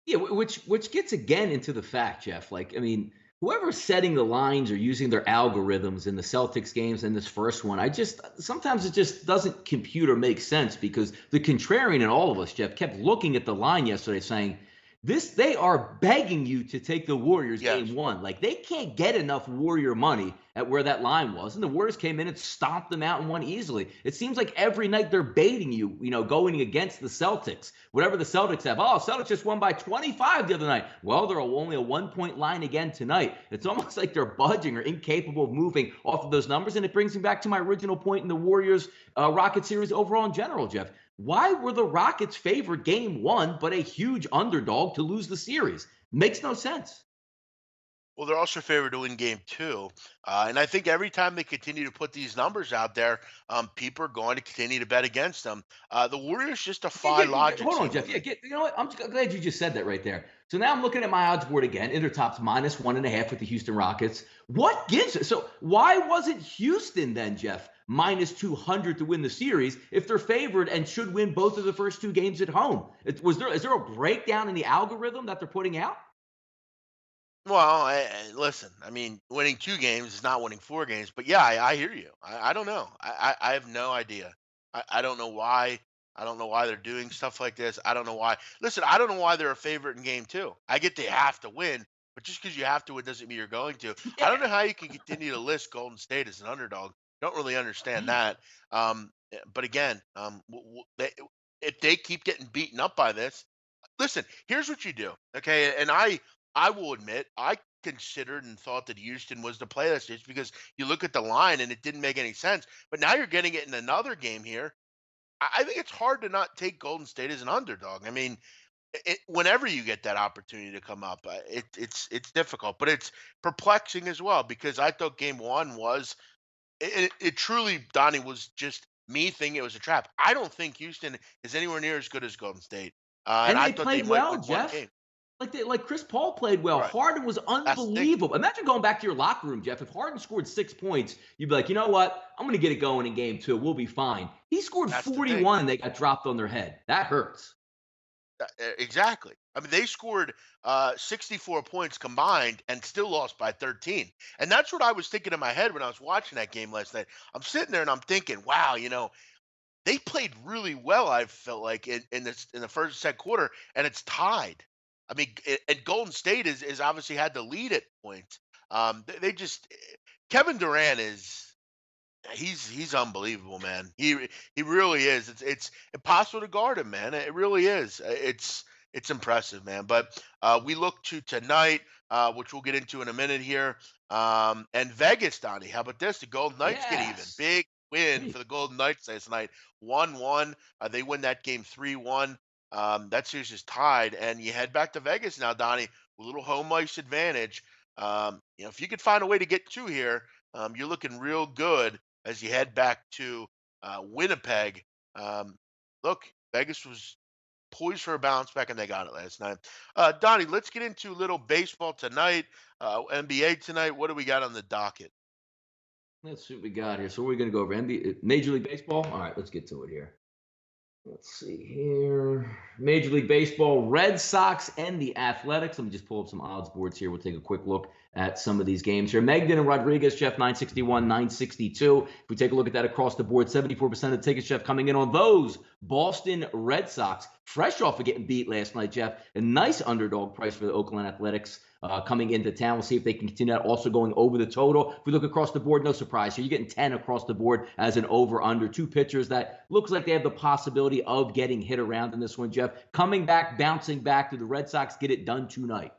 Yeah, which gets again into the fact, Jeff. Like, I mean, whoever's setting the lines or using their algorithms in the Celtics games in this first one, I just sometimes it just doesn't compute or make sense because the contrarian in all of us, Jeff, kept looking at the line yesterday saying, they are begging you to take the Warriors Yes. game one. Like they can't get enough Warrior money at where that line was. And the Warriors came in and stomped them out and won easily. It seems like every night they're baiting you, going against the Celtics. Whatever the Celtics have. Oh, Celtics just won by 25 the other night. Well, they're only a 1 point line again tonight. It's almost like they're budging or incapable of moving off of those numbers. And it brings me back to my original point in the Warriors Rocket series overall in general, Jeff. Why were the Rockets favored game one, but a huge underdog to lose the series? Makes no sense. Well, they're also favored to win game two. And I think every time they continue to put these numbers out there, people are going to continue to bet against them. The Warriors just Yeah, defy logic hold on, some Jeff. of Yeah, it. you know what? Glad you just said that right there. So now I'm looking at my odds board again. Intertop's -1.5 with the Houston Rockets. What gives it? So why wasn't Houston then, Jeff, -200 to win the series if they're favored and should win both of the first two games at home? Is there a breakdown in the algorithm that they're putting out? Well, listen, I mean, winning 2 games is not winning 4 games, but yeah, I hear you. I don't know. I have no idea. I don't know why. I don't know why they're doing stuff like this. I don't know why. Listen, I don't know why they're a favorite in game two. I get they have to win, but just because you have to win doesn't mean you're going to. I don't Yeah. know how you can continue to list Golden State as an underdog. Don't really understand that. But again, if they keep getting beaten up by this, listen, here's what you do, okay? And I will admit I considered and thought that Houston was the play this is because you look at the line and it didn't make any sense. But now you're getting it in another game here. I think it's hard to not take Golden State as an underdog. I mean, whenever you get that opportunity to come up, it's difficult, but it's perplexing as well because I thought Game One was it truly, Donnie, was just me thinking it was a trap. I don't think Houston is anywhere near as good as Golden State, and And I they thought they played might well, win one Jeff. game. Like Chris Paul played well. Right. Harden was That's the thing. unbelievable. Imagine going back to your locker room, Jeff. If Harden scored 6 points, you'd be like, you know what? I'm going to get it going in game two. We'll be fine. He scored That's the thing. 41 and they got dropped on their head. That hurts. Exactly. I mean, they scored 64 points combined and still lost by 13. And that's what I was thinking in my head when I was watching that game last night. I'm sitting there and I'm thinking, wow, they played really well. I felt like in the first and second quarter, and it's tied. I mean, and Golden State is obviously had the lead at points. They just Kevin Durant is he's unbelievable, man. He really is. It's impossible to guard him, man. It really is. It's impressive, man. But we look to tonight, which we'll get into in a minute here. And Vegas, Donnie. How about this? The Golden Knights get even. Yes. Big win Hey, for the Golden Knights last night. 1-1. They win that game 3-1. That series is tied, and you head back to Vegas now, Donnie, with a little home ice advantage. If you could find a way to get two here, you're looking real good as you head back to Winnipeg. Um, Look, Vegas was poised for a bounce back, and they got it last night. Donnie, let's get into a little baseball tonight, NBA tonight. What do we got on the docket? let's see what we got here. So we're going to go over NBA, Major League Baseball. All right, let's get to it here. Let's see here. Major League Baseball, Red Sox and the Athletics. Let me just pull up some odds boards here. We'll take a quick look at some of these games here. Megden and Rodriguez, Jeff, 961, 962. If we take a look at that across the board, 74% of the tickets, Jeff, coming in on those Boston Red Sox. Fresh off of getting beat last night, Jeff. A nice underdog price for the Oakland Athletics coming into town. We'll see if they can continue that. Also going over the total. If we look across the board, no surprise here. You're getting 10 across the board as an over-under. Two pitchers that looks like they have the possibility of getting hit around in this one, Jeff. Coming back, bouncing back to the Red Sox. Get it done tonight.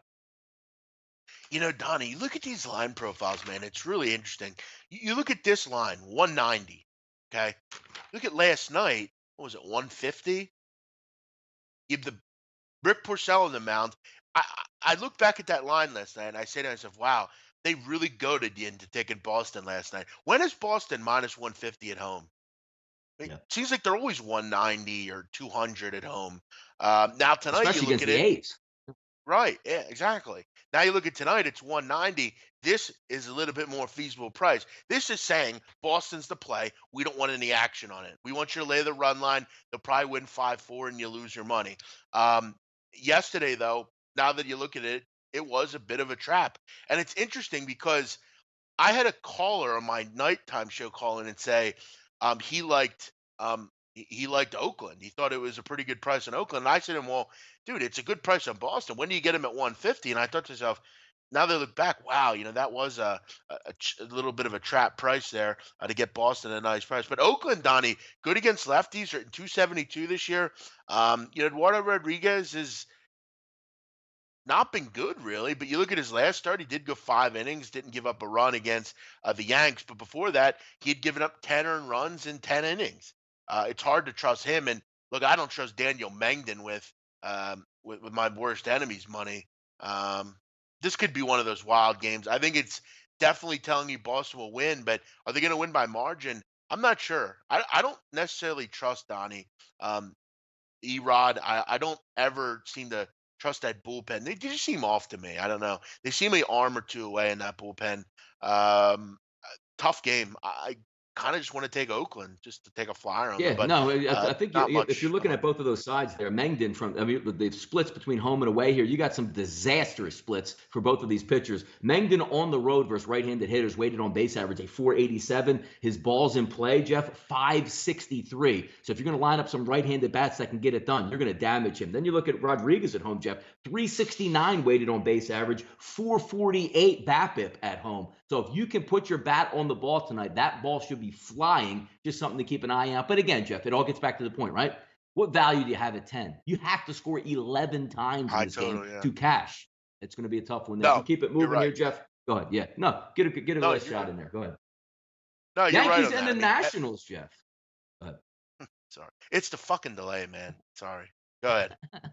Donnie, you look at these line profiles, man. It's really interesting. You look at this line, 190. Okay. Look at last night. What was it, 150? You have the Rick Porcello on the mound. I look back at that line last night and I say to myself, wow, they really goaded you into taking Boston last night. When is Boston minus 150 at home? It Yeah. seems like they're always 190 or 200 at home. Now tonight you Especially look against at the it, A's. right? Yeah, exactly. Now you look at tonight, it's 190. This is a little bit more feasible price. This is saying Boston's the play. We don't want any action on it. We want you to lay the run line. They'll probably win 5-4 and you lose your money. Um, Yesterday, though, now that you look at it, it was a bit of a trap. And it's interesting because I had a caller on my nighttime show call in and say he liked he liked Oakland. He thought it was a pretty good price in Oakland. And I said to him, "Well, dude, it's a good price on Boston. When do you get him at 150?" And I thought to myself, now they look back, wow, that was a little bit of a trap price there to get Boston at a nice price. But Oakland, Donnie, good against lefties, are at 272 this year. Eduardo Rodriguez is not been good really, but you look at his last start, he did go 5 innings, didn't give up a run against the Yanks. But before that, he had given up 10 earned runs in 10 innings. It's hard to trust him. And look, I don't trust Daniel Mengden with my worst enemy's money. Um, this could be one of those wild games. I think it's definitely telling you Boston will win, but are they going to win by margin? I'm not sure. I don't necessarily trust Donnie. Um, Erod, I don't ever seem to trust that bullpen. They just seem off to me. I don't know. They seem an arm or two away in that bullpen. Um, Tough game. I kind of just want to take Oakland just to take a flyer on them, Yeah, but no, I think not if you're much. looking at both of those sides there, Mengden from I mean the splits between home and away here, you got some disastrous splits for both of these pitchers. Mengden on the road versus right-handed hitters weighted on base average a 487. His balls in play, Jeff, 563. So if you're going to line up some right-handed bats that can get it done, you're going to damage him. Then you look at Rodriguez at home, Jeff, 369 weighted on base average, 448 BABIP at home. So if you can put your bat on the ball tonight, that ball should be flying. Just something to keep an eye out. But again, Jeff, it all gets back to the point, right? What value do you have at 10? You have to score 11 times in I this game totally, yeah. to cash. It's going to be a tough one there. If you No, keep it you're moving right. here, Jeff, go ahead. Yeah, no, get a No, last shot you're in there. Go ahead. no, you're right Yankees on and that. the I mean, Nationals, Jeff. Go sorry, it's the fucking delay, man. Sorry. Go ahead. ahead.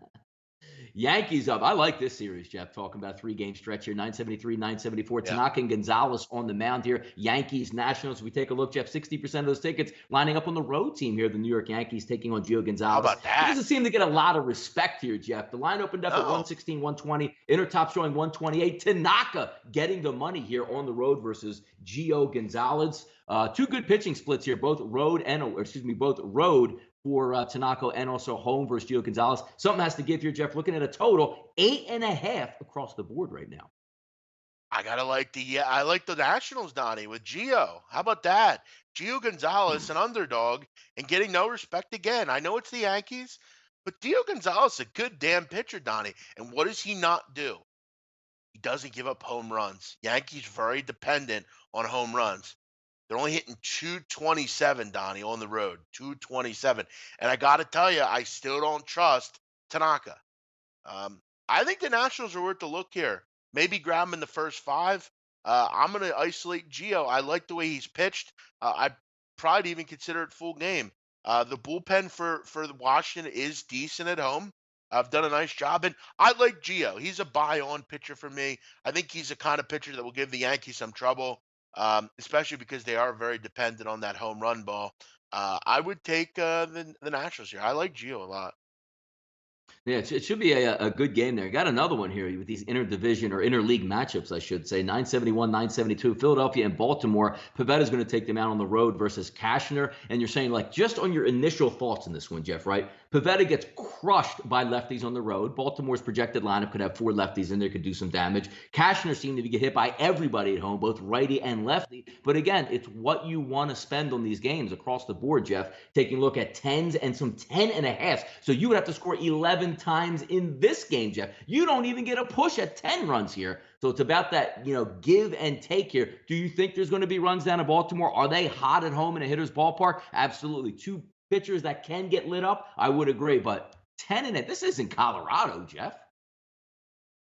Yankees up. I like this series, Jeff. Talking about a 3-game stretch here 973, 974. Yeah. Tanaka and Gonzalez on the mound here. Yankees, Nationals. We take a look, Jeff. 60% of those tickets lining up on the road team here. The New York Yankees taking on Gio How Gonzalez. about He that? doesn't seem to get a lot of respect here, Jeff. The line opened up at No. 116, 120. Intertop showing 128. Tanaka getting the money here on the road versus Gio Gonzalez. Two good pitching splits here, both road for Tanaka and also home versus Gio Gonzalez. Something has to give here, Jeff. Looking at a total 8.5 across the board right now. I like the Nationals, Donnie, with Gio. How about that? Gio Gonzalez, an underdog, and getting no respect again. I know it's the Yankees, but Gio Gonzalez is a good damn pitcher, Donnie. And what does he not do? He doesn't give up home runs. Yankees very dependent on home runs. They're only hitting 227, Donnie, on the road. 227. And I got to tell you, I still don't trust Tanaka. I think the Nationals are worth a look here. Maybe grab him in the first five. I'm going to isolate Gio. I like the way he's pitched. I'd probably even consider it full game. The bullpen for the Washington is decent at home. I've done a nice job, and I like Gio. He's a buy-on pitcher for me. I think he's the kind of pitcher that will give the Yankees some trouble, especially because they are very dependent on that home run ball. I would take the Nationals here. I like Gio a lot. Yeah, it should be a good game there. Got another one here with these interdivision or interleague matchups, I should say. 971, 972. Philadelphia and Baltimore. Pavetta's going to take them out on the road versus Cashner. And you're saying, like, just on your initial thoughts in this one, Jeff, right? Pavetta gets crushed by lefties on the road. Baltimore's projected lineup could have 4 lefties in there, could do some damage. Cashner seemed to get hit by everybody at home, both righty and lefty. But again, it's what you want to spend on these games across the board, Jeff. Taking a look at 10s and some 10.5. So you would have to score 11 times in this game, Jeff. You don't even get a push at 10 runs here. So it's about that, give and take here. Do you think there's going to be runs down in Baltimore? Are they hot at home in a hitter's ballpark? Absolutely. 2 pitchers that can get lit up, I would agree. But 10 and it, this isn't Colorado, Jeff.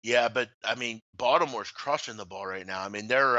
Yeah, but I mean, Baltimore's crushing the ball right now. I mean, they're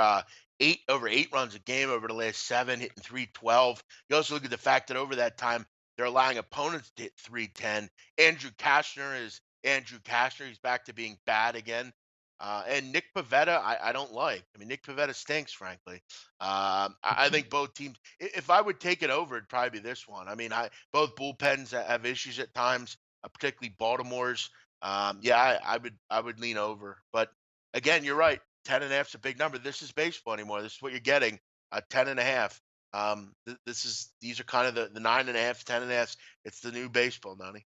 over 8 runs a game over the last 7, hitting 312. You also look at the fact that over that time they're allowing opponents to hit 310. Andrew Cashner. He's back to being bad again. And Nick Pivetta, I don't like. I mean, Nick Pivetta stinks, frankly. I think both teams. If I would take it over, it'd probably be this one. I mean, both bullpens have issues at times, particularly Baltimore's. Yeah, I would lean over. But again, you're right. 10.5 is a big number. This is baseball anymore. This is what you're getting. 10.5. These are kind of the 9.5, 10.5. It's the new baseball, Donnie.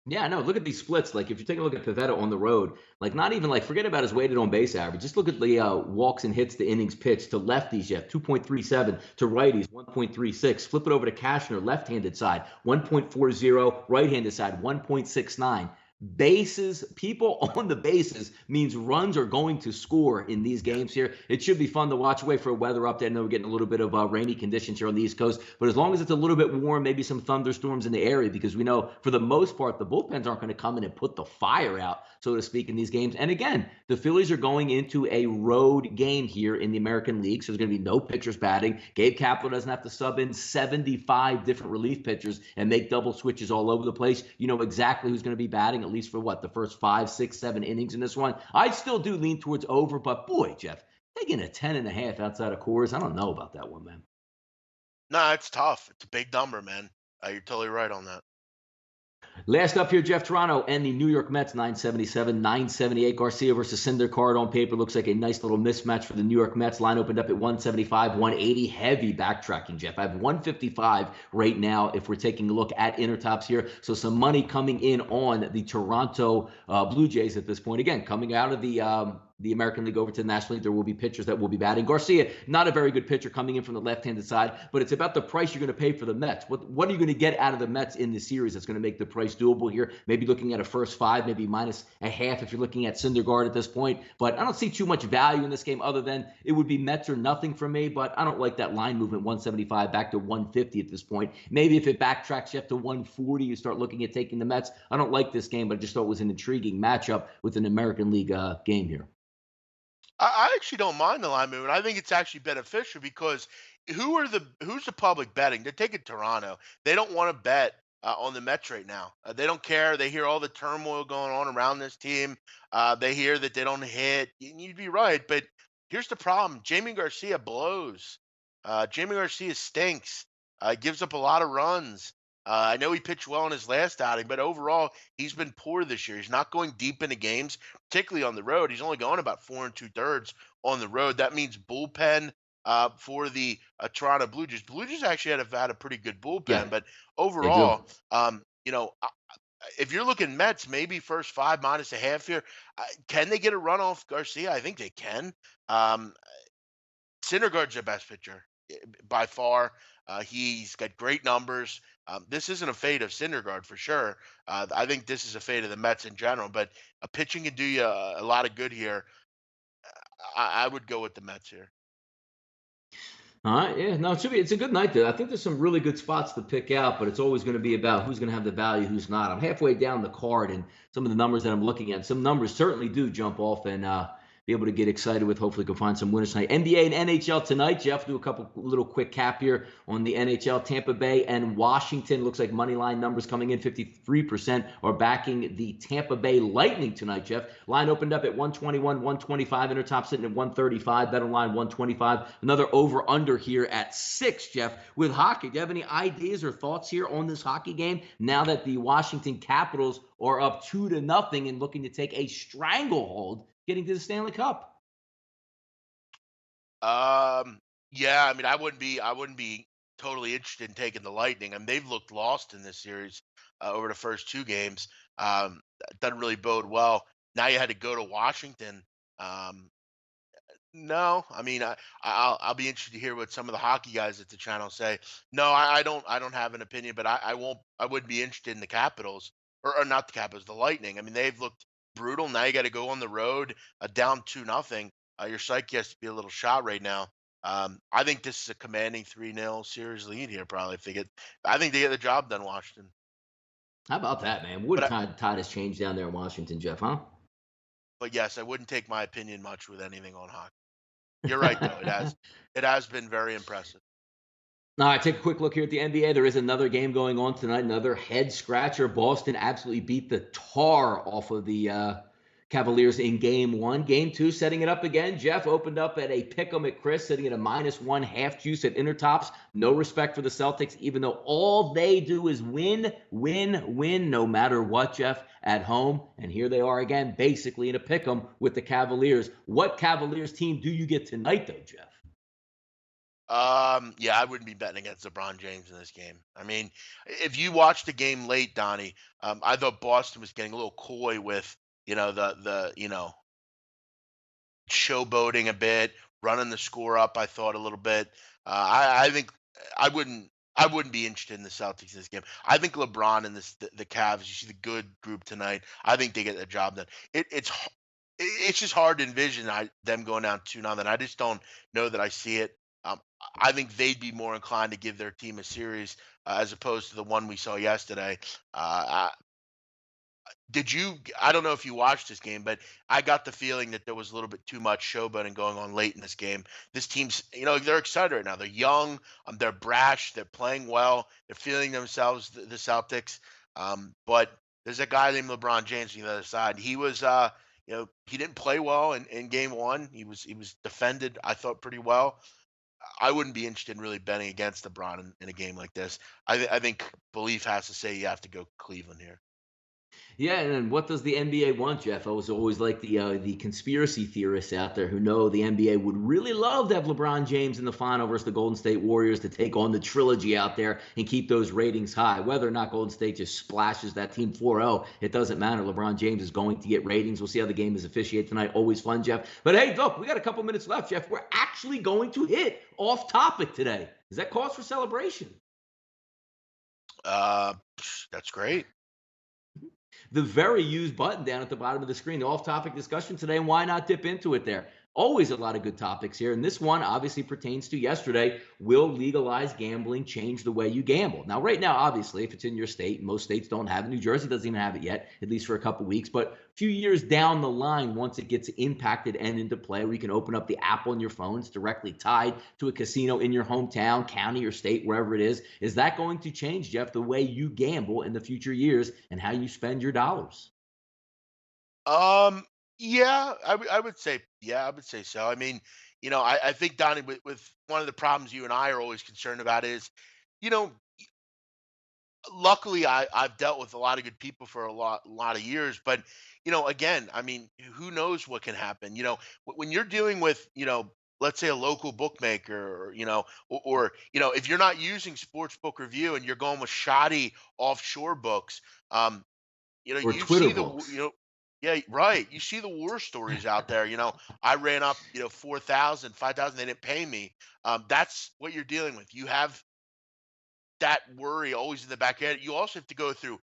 Yeah, no, look at these splits. Like, if you take a look at Pivetta on the road, like, not even like, forget about his weighted on base average. Just look at the walks and hits, the innings pitched to lefties, Jeff, 2.37, to righties, 1.36. Flip it over to Cashner, left-handed side, 1.40, right-handed side, 1.69. Bases, people on the bases means runs are going to score in these games here. It should be fun to watch. Away for a weather update. I know we're getting a little bit of rainy conditions here on the East Coast, but as long as it's a little bit warm, maybe some thunderstorms in the area, because we know for the most part the bullpens aren't going to come in and put the fire out, so to speak, in these games. And again, the Phillies are going into a road game here in the American League, so there's going to be no pitchers batting. Gabe Kapler doesn't have to sub in 75 different relief pitchers and make double switches all over the place. You know exactly who's going to be batting. It at least for what, the first 5, 6, 7 innings in this one. I still do lean towards over, but boy, Jeff, taking a 10.5 outside of Coors, I don't know about that one, man. No, it's tough. It's a big number, man. You're totally right on that. Last up here, Jeff, Toronto and the New York Mets, 977, 978. Garcia versus Syndergaard on paper looks like a nice little mismatch for the New York Mets. Line opened up at 175, 180. Heavy backtracking, Jeff. I have 155 right now if we're taking a look at Intertops here. So some money coming in on the Toronto Blue Jays at this point. Again, coming out of the American League over to the National League, there will be pitchers that will be batting. Garcia, not a very good pitcher coming in from the left-handed side, but it's about the price you're going to pay for the Mets. What are you going to get out of the Mets in this series that's going to make the price doable here? Maybe looking at a first 5, maybe minus a half if you're looking at Syndergaard at this point. But I don't see too much value in this game other than it would be Mets or nothing for me, but I don't like that line movement, 175 back to 150 at this point. Maybe if it backtracks you up to 140, you start looking at taking the Mets. I don't like this game, but I just thought it was an intriguing matchup with an American League game here. I actually don't mind the line movement. I think it's actually beneficial because who's the public betting? They're taking Toronto. They don't want to bet on the Mets right now. They don't care. They hear all the turmoil going on around this team. They hear that they don't hit. You'd be right, but here's the problem: Jamie Garcia blows. Jamie Garcia stinks. Gives up a lot of runs. I know he pitched well in his last outing, but overall, he's been poor this year. He's not going deep into games, particularly on the road. He's only going about 4 2/3 on the road. That means bullpen for the Toronto Blue Jays. Blue Jays actually had a pretty good Yeah, bullpen, but they do. overall, if you're looking Mets, maybe first 5 minus a half here. Can they get a run off Garcia? I think they can. Um, Syndergaard's their best pitcher by far. He's got great numbers. This isn't a fade of Syndergaard for sure. I think this is a fade of the Mets in general, but pitching can do you a lot of good here. I would go with the Mets here. All right, yeah, no, it should be. It's a good night there. I think there's some really good spots to pick out, but it's always going to be about who's going to have the value, who's not. I'm halfway down the card, and some of the numbers that I'm looking at, some numbers certainly do jump off and be able to get excited with. Hopefully, can find some winners tonight. NBA and NHL tonight. Jeff, do a couple little quick cap here on the NHL. Tampa Bay and Washington. Looks like money line numbers coming in. 53% are backing the Tampa Bay Lightning tonight. Jeff, line opened up at 121, 125. Intertop sitting at 135. Bet line 125. Another over under here at 6. Jeff, with hockey, do you have any ideas or thoughts here on this hockey game now that the Washington Capitals are up 2-0 and looking to take a stranglehold getting to the Stanley Cup? Yeah, I mean, I wouldn't be totally interested in taking the Lightning. I mean, they've looked lost in this series over the first 2 games. That doesn't really bode well. Now you had to go to Washington. Um, no, I mean, I'll be interested to hear what some of the hockey guys at the channel say. No, I don't have an opinion, but I won't I would be interested in the Capitals or not the Capitals, the Lightning. I mean, they've looked brutal. Now you got to go on the road, down 2-0. Your psyche has to be a little shot right now. I think this is a commanding 3-0 series lead here. Probably if they get, I think they get the job done, Washington. How about that, man? But What tide has changed down there in Washington, Jeff, huh? but yes, I wouldn't take my opinion much with anything on hockey. You're right though. It has been very impressive. All right, take a quick look here at the NBA. There is another game going on tonight, another head scratcher. Boston absolutely beat the tar off of the Cavaliers in game 1. Game 2, setting it up again. Jeff opened up at a pick 'em at Chris, sitting at a -1 half juice at Intertops. No respect for the Celtics, even though all they do is win, win, win, no matter what, Jeff, at home. And here they are again, basically in a pick 'em with the Cavaliers. What Cavaliers team do you get tonight, though, Jeff? Yeah, I wouldn't be betting against LeBron James in this game. I mean, if you watched the game late, Donnie, I thought Boston was getting a little coy with, the showboating a bit, running the score up. I thought a little bit. I think I wouldn't be interested in the Celtics in this game. I think LeBron and the Cavs. You see the good group tonight. I think they get the job done. It's just hard to envision them going down 2-0. I just don't know that I see it. Um, I think they'd be more inclined to give their team a series as opposed to the one we saw yesterday. Did you? I don't know if you watched this game, but I got the feeling that there was a little bit too much showboating going on late in this game. This team's, they're excited right now. They're young, they're brash, they're playing well, they're feeling themselves, the Celtics. But There's a guy named LeBron James on the other side. He was, he didn't play well in game one. He was defended, I thought, pretty well. I wouldn't be interested in really betting against LeBron in a game like this. I think belief has to say you have to go Cleveland here. Yeah, and then what does the NBA want, Jeff? I was always like the conspiracy theorists out there who know the NBA would really love to have LeBron James in the final versus the Golden State Warriors to take on the trilogy out there and keep those ratings high. Whether or not Golden State just splashes that team 4-0, it doesn't matter. LeBron James is going to get ratings. We'll see how the game is officiated tonight. Always fun, Jeff. But hey, look, we got a couple minutes left, Jeff. We're actually going to hit off topic today. Is that cause for celebration? That's great. The very used button down at the bottom of the screen, the off topic discussion today, and why not dip into it there? Always a lot of good topics here. And this one obviously pertains to yesterday. Will legalized gambling change the way you gamble? Now, right now, obviously, if it's in your state, most states don't have it. New Jersey doesn't even have it yet, at least for a couple weeks. But a few years down the line, once it gets impacted and into play, where you can open up the app on your phone, it's directly tied to a casino in your hometown, county, or state, wherever it is that going to change, Jeff, the way you gamble in the future years and how you spend your dollars? Um, yeah, I would say so. I mean, I think Donnie, with one of the problems you and I are always concerned about is, you know, luckily I've dealt with a lot of good people for a lot of years, but again, I mean, who knows what can happen? When you're dealing with, let's say a local bookmaker, or if you're not using Sportsbook Review and you're going with shoddy offshore books, um, Or you Twitter see books? yeah, right. You see the war stories out there. I ran up, 4,000, 5,000. They didn't pay me. That's what you're dealing with. You have that worry always in the back end. You also have to go through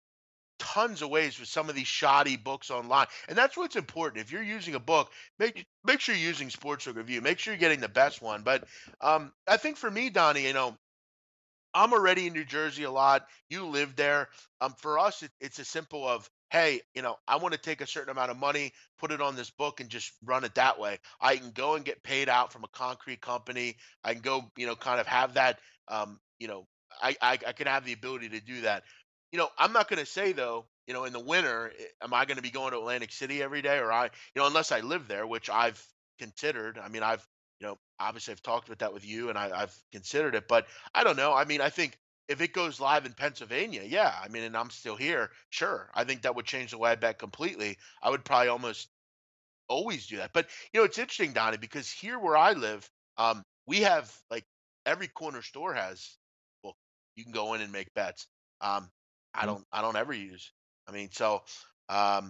tons of ways with some of these shoddy books online, and that's what's important. If you're using a book, make sure you're using Sports Review. Make sure you're getting the best one. But I think for me, Donnie, I'm already in New Jersey a lot. You live there. For us, it's a simple of, hey, I want to take a certain amount of money, put it on this book, and just run it that way. I can go and get paid out from a concrete company. I can go, kind of have that. I can have the ability to do that. I'm not going to say though, in the winter, am I going to be going to Atlantic City every day, or unless I live there, which I've considered. I mean, obviously I've talked about that with you, and I've considered it, but I don't know. I mean, I think if it goes live in Pennsylvania, yeah, I mean, and I'm still here, sure. I think that would change the way I bet completely. I would probably almost always do that. But it's interesting, Donnie, because here where I live, we have like every corner store has, well, you can go in and make bets. Um, I don't ever use. I mean, so I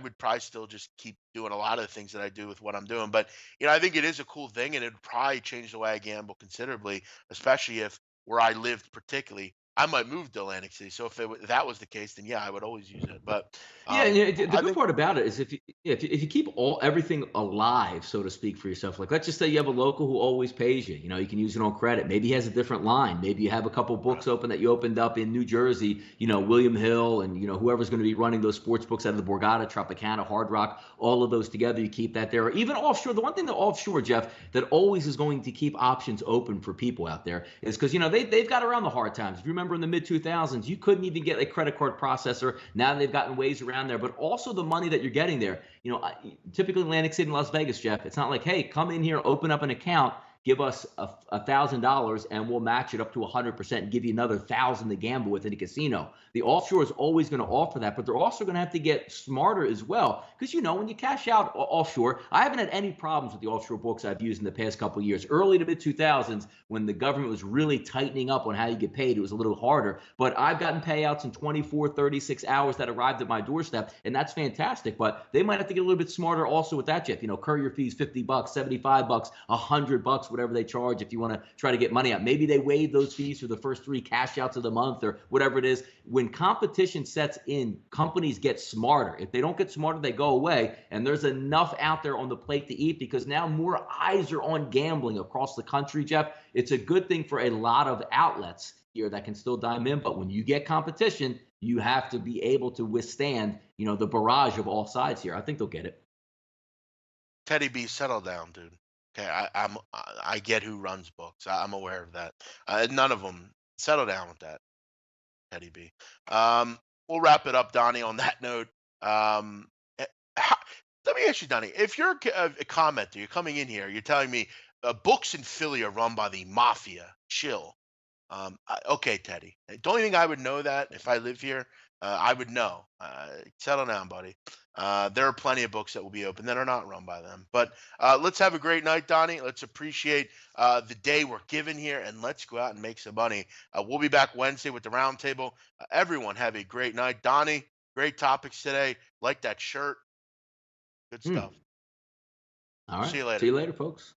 would probably still just keep doing a lot of the things that I do with what I'm doing. But I think it is a cool thing, and it'd probably change the way I gamble considerably, especially if where I lived particularly. I might move to Atlantic City. So if that was the case, then yeah, I would always use it. But Yeah, and the I good think part about it is if you keep all everything alive, so to speak, for yourself. Like let's just say you have a local who always pays you. You can use it on credit. Maybe he has a different line. Maybe you have a couple books open that you opened up in New Jersey. William Hill and whoever's going to be running those sports books out of the Borgata, Tropicana, Hard Rock, all of those together. You keep that there. Or even offshore. The one thing that offshore, Jeff, that always is going to keep options open for people out there is because they've got around the hard times. If you remember in the mid 2000s, you couldn't even get a credit card processor. Now they've gotten ways around there, but also the money that you're getting there. Typically Atlantic City and Las Vegas, Jeff, it's not like, hey, come in here, open up an account, give us $1,000 and we'll match it up to 100% and give you another 1,000 to gamble with in a casino. The offshore is always going to offer that, but they're also going to have to get smarter as well. Because when you cash out offshore, I haven't had any problems with the offshore books I've used in the past couple of years. Early to mid 2000s, when the government was really tightening up on how you get paid, it was a little harder. But I've gotten payouts in 24, 36 hours that arrived at my doorstep, and that's fantastic. But they might have to get a little bit smarter also with that, Jeff. Courier fees, $50, $75, $100, whatever they charge if you want to try to get money out. Maybe they waive those fees for the first 3 cash outs of the month or whatever it is. When competition sets in, companies get smarter. If they don't get smarter, they go away. And there's enough out there on the plate to eat because now more eyes are on gambling across the country, Jeff. It's a good thing for a lot of outlets here that can still dime in. But when you get competition, you have to be able to withstand, the barrage of all sides here. I think they'll get it. Teddy B, settle down, dude. Okay, I get who runs books. I'm aware of that. None of them. Settle down with that, Teddy B. we'll wrap it up, Donnie. On that note, um, eh, how, let me ask you, Donnie, if you're a commenter, you're coming in here, you're telling me books in Philly are run by the mafia. Chill. Okay, Teddy. Don't you think I would know that if I live here? I would know. Settle down, buddy. There are plenty of books that will be open that are not run by them. But let's have a great night, Donnie. Let's appreciate the day we're given here, and let's go out and make some money. We'll be back Wednesday with the roundtable. Everyone, have a great night, Donnie. Great topics today. Like that shirt. Good Hmm. stuff. All We'll see right. you See later. you later, folks.